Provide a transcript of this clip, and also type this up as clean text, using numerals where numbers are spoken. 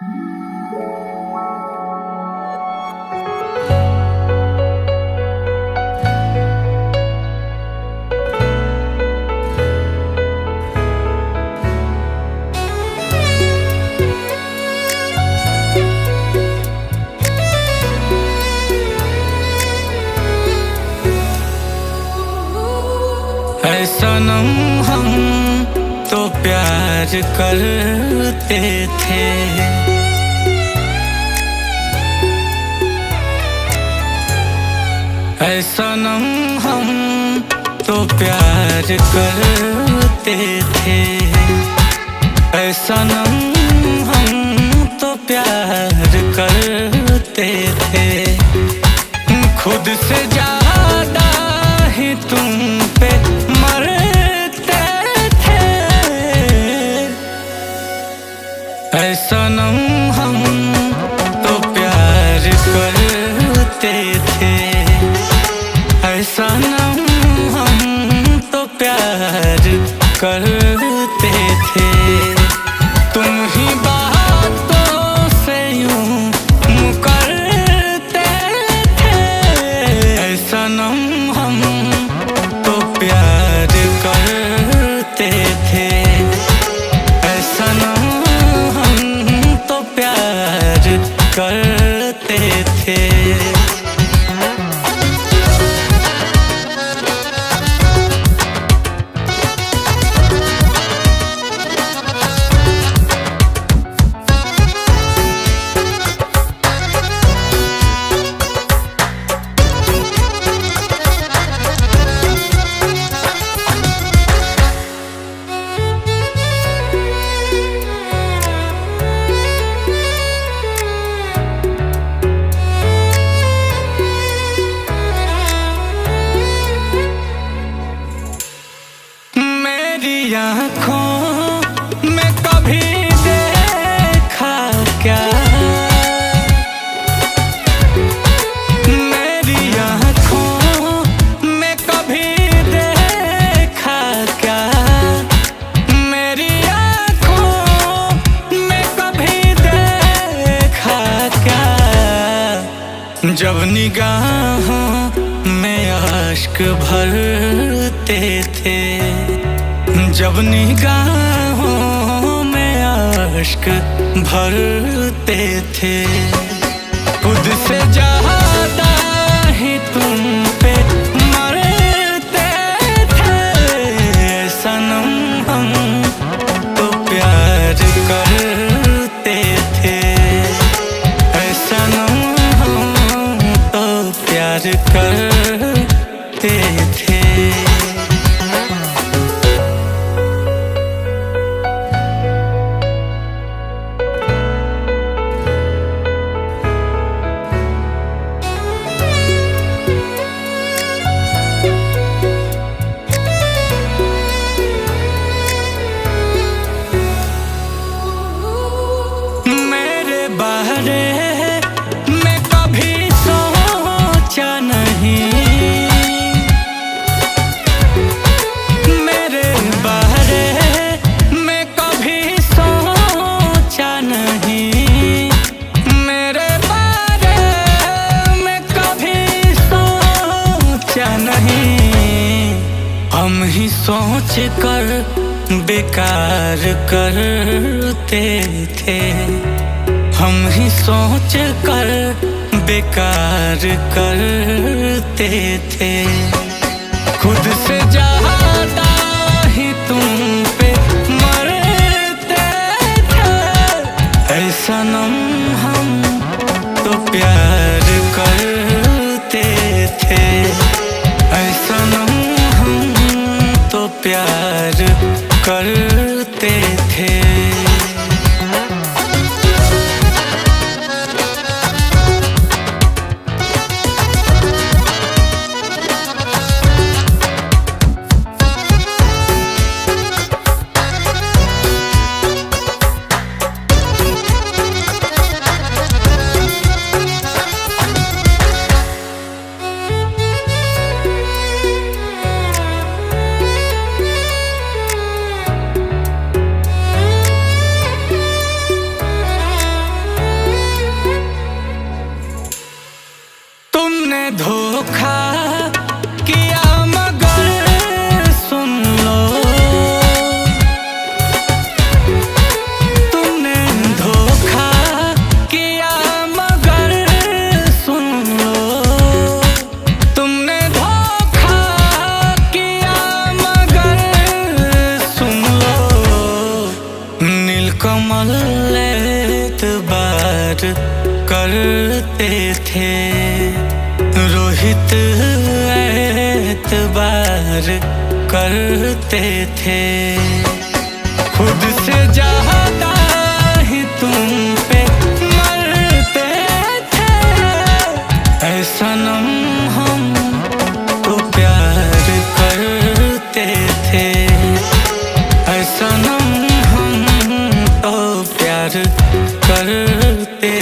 ऐ सनम हम तो प्यार करते थे, ऐ सनम हम तो प्यार करते थे, ऐ सनम हम तो प्यार करते थे। खुद से ज्यादा ही तुम पे मरते थे, ऐ सनम हम तो प्यार करते थे, ऐ सनम हम तो प्यार करते थे। तुम ही बातों से यूं मुकरते थे, ऐ सनम हम तो प्यार करते थे, ऐ सनम हम तो प्यार करते थे। आँखों में कभी देखा क्या, मेरी आँखों में कभी देखा क्या, मेरी आँखों में कभी देखा क्या। जब निगाहों में आश्क भरते थे, जब निगाहों में आश्क भरते थे। खुद से ज्यादा ही तुम पे मरते थे, सनम हम तो प्यार करते थे, सनम हम तो प्यार करते थे। मैं कभी सोचा नहीं, मेरे बारे में कभी सोचा नहीं, मेरे बारे में कभी सोचा नहीं। हम ही सोच कर बेकार करते थे, हम ही सोच कर बेकार करते थे। खुद से ज्यादा ही तुम पे मरते थे, ऐ सनम हम तो प्यार करते थे, ऐ सनम हम तो प्यार करते थे। धोखा किया मगर सुन लो, तुमने धोखा किया मगर सुन लो, तुमने धोखा किया मगर सुन लो। नीलकमल एतबार करते थे, रोहित एतबार करते थे, खुद से ज्यादा ही तुम पे मरते थे। ऐ सनम हम तो प्यार करते थे, ऐ सनम हम तो प्यार करते